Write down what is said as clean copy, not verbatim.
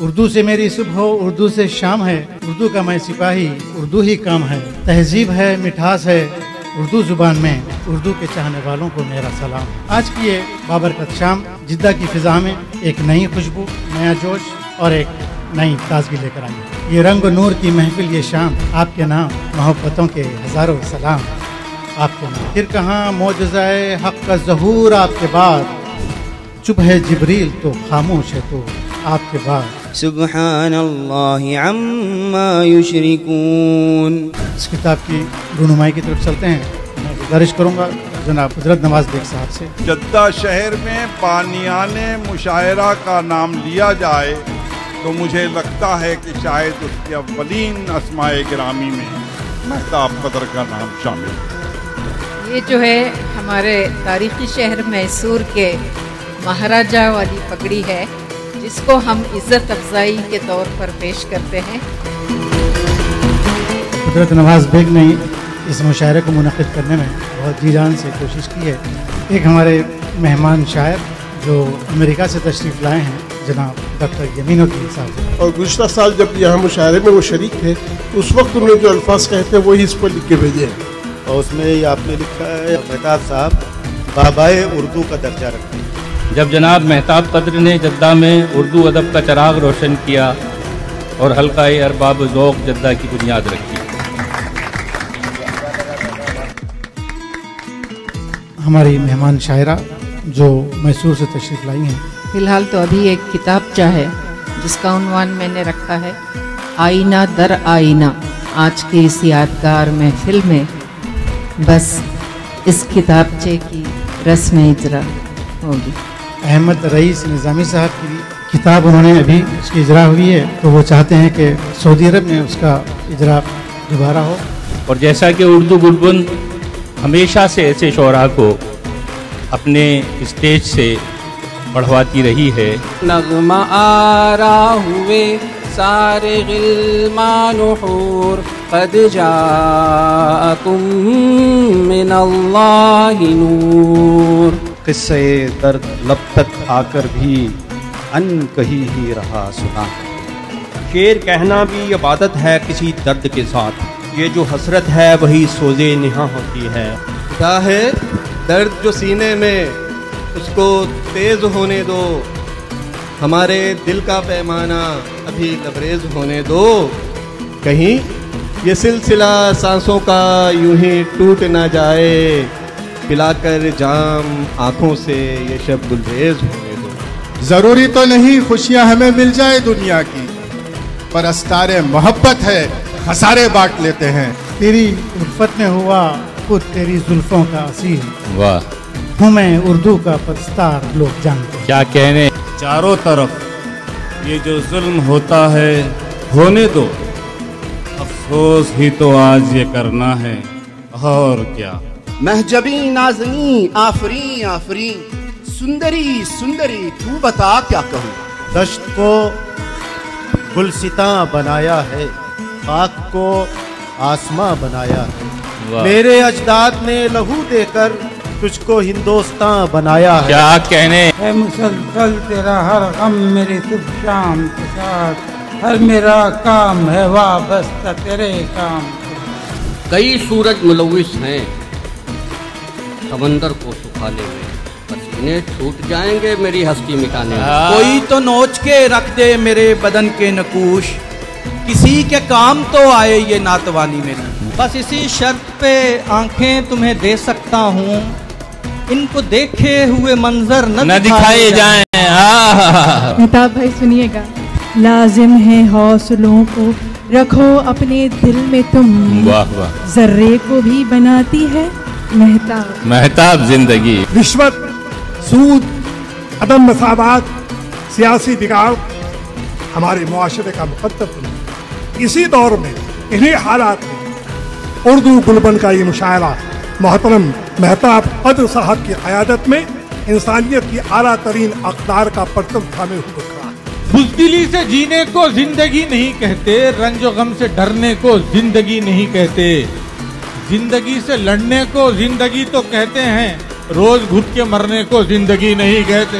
اردو سے میری صبح ہو، اردو سے شام ہے، اردو کا میں سپاہی، اردو ہی کام ہے، تہذیب ہے، مٹھاس ہے اردو زبان میں، اردو کے چاہنے والوں کو میرا سلام۔ آج کی یہ بابرکت شام جدہ کی فضا میں ایک نئی خوشبو، نیا جوش اور ایک نئی تازگی لے کر آئی۔ یہ رنگ و نور کی محفل یہ شام، آپ کے نام محبتوں کے ہزاروں سلام آپ کے نام۔ پھر کہاں معجزۂ حق کا ظہور آپ کے بعد، چپ ہے جبریل تو خاموش ہے تو آپ کے بعد۔ سبحان اللہ عما یشرکون۔ اس کتاب کی رونمائی کی طرف چلتے ہیں۔ میں گزارش کروں گا جناب حضرت نواز بیگ صاحب سے، جدہ شہر میں بانیان مشاعرہ کا نام لیا جائے تو مجھے لگتا ہے کہ شاید اس کے اولین اسماء گرامی میں مہتاب قدر کا نام شامل ہے۔ یہ جو ہے ہمارے تاریخی شہر میسور کے مہاراجہ والی پگڑی ہے، جس کو ہم عزت افزائی کے طور پر پیش کرتے ہیں۔ حضرت نواز بیگ نے اس مشاعرے کو منعقد کرنے میں بہت جی جان سے کوشش کی ہے۔ ایک ہمارے مہمان شاعر جو امریکہ سے تشریف لائے ہیں جناب ڈاکٹر یمین الدین صاحب، اور گزشتہ سال جب یہاں مشاعرے میں وہ شریک تھے تو اس وقت انہوں نے جو الفاظ کہے تھے وہی اس پر لکھ کے بھیجے ہیں، اور اس میں یہ آپ نے لکھا ہے مہتاب صاحب بابائے اردو کا درجہ رکھتے ہیں۔ جب جناب مہتاب قدر نے جدہ میں اردو ادب کا چراغ روشن کیا اور حلقہ ارباب ذوق جدہ کی بنیاد رکھی۔ ہماری مہمان شاعرہ جو میسور سے تشریف لائی ہیں۔ فی الحال تو ابھی ایک کتابچہ ہے جس کا عنوان میں نے رکھا ہے آئینہ در آئینہ۔ آج کی اس یادگار محفل میں بس اس کتابچے کی رسم اجرا ہوگی۔ احمد رئیس نظامی صاحب کی کتاب انہوں نے ابھی اس کی اجرا ہوئی ہے، تو وہ چاہتے ہیں کہ سعودی عرب میں اس کا اجرا دوبارہ ہو۔ اور جیسا کہ اردو گلبن ہمیشہ سے ایسے شعراء کو اپنے اسٹیج سے پڑھواتی رہی ہے۔ نغمہ آرا ہوئے سارے غلمان حور، قد جاءکم من اللہ نور۔ قصہ درد لب تک آ کر بھی ان کہی ہی رہا سنا۔ شعر کہنا بھی عبادت ہے کسی درد کے ساتھ، یہ جو حسرت ہے وہی سوزے نہاں ہوتی ہے۔ کیا ہے درد جو سینے میں، اس کو تیز ہونے دو، ہمارے دل کا پیمانہ ابھی لبریز ہونے دو، کہیں یہ سلسلہ سانسوں کا یوں ہی ٹوٹ نہ جائے، پلا کر جام آنکھوں سے یہ شب گلریز ہونے دو۔ ضروری تو نہیں خوشیاں ہمیں مل جائے دنیا کی، پر استار محبت ہے خسارے بانٹ لیتے ہیں۔ تیری الفت میں ہوا خود تیری زلفوں کا اسیر، واہ ہوں میں اردو کا پرستار لوگ جانتے ہیں۔ کیا کہنے۔ چاروں طرف یہ جو ظلم ہوتا ہے ہونے دو، افسوس ہی تو آج یہ کرنا ہے اور کیا۔ مہجبی نازنی آفرین آفرین، سندری سندری تو بتا کیا کہوں۔ دشت کو گلستاں بنایا ہے، خاک کو آسماں بنایا ہے، میرے اجداد نے لہو دے کر تجھ کو ہندوستان بنایا ہے۔ کیا کہنے۔ ہے مسلسل تیرا ہر غم میری صبح شام کے ساتھ، ہر میرا کام ہے وابستہ تیرے کام۔ کئی سورج ملوث ہیں سمندر کو سکھانے میں، پسینے چھوٹ جائیں گے میری ہستی مٹانے میں۔ کوئی تو نوچ کے رکھ دے میرے بدن کے نقوش، کسی کے کام تو آئے یہ ناتوانی میری۔ بس اسی شرط پہ آنکھیں تمہیں دے سکتا ہوں، ان کو دیکھے ہوئے منظر نہ دکھائے جائیں۔ مہتاب بھائی سنیے گا۔ لازم ہے حوصلوں کو رکھو اپنے دل میں تم، واہ واہ، ذرے کو بھی بناتی ہے مہتاب۔ مہتاب زندگی۔ رشوت، سود، عدم مساوات، سیاسی بگاڑ ہمارے معاشرے کا مخدر ہے۔ اسی دور میں انہی حالات میں اردو گلبن کا یہ مشاعرہ محترم مہتاب قدر صاحب کی قیادت میں انسانیت کی اعلیٰ ترین اقدار کا پرچم تھامے ہوئے کھڑا ہے۔ بزدلی سے جینے کو زندگی نہیں کہتے، رنج و غم سے ڈرنے کو زندگی نہیں کہتے، زندگی سے لڑنے کو زندگی تو کہتے ہیں، روز گھٹ کے مرنے کو زندگی نہیں کہتے۔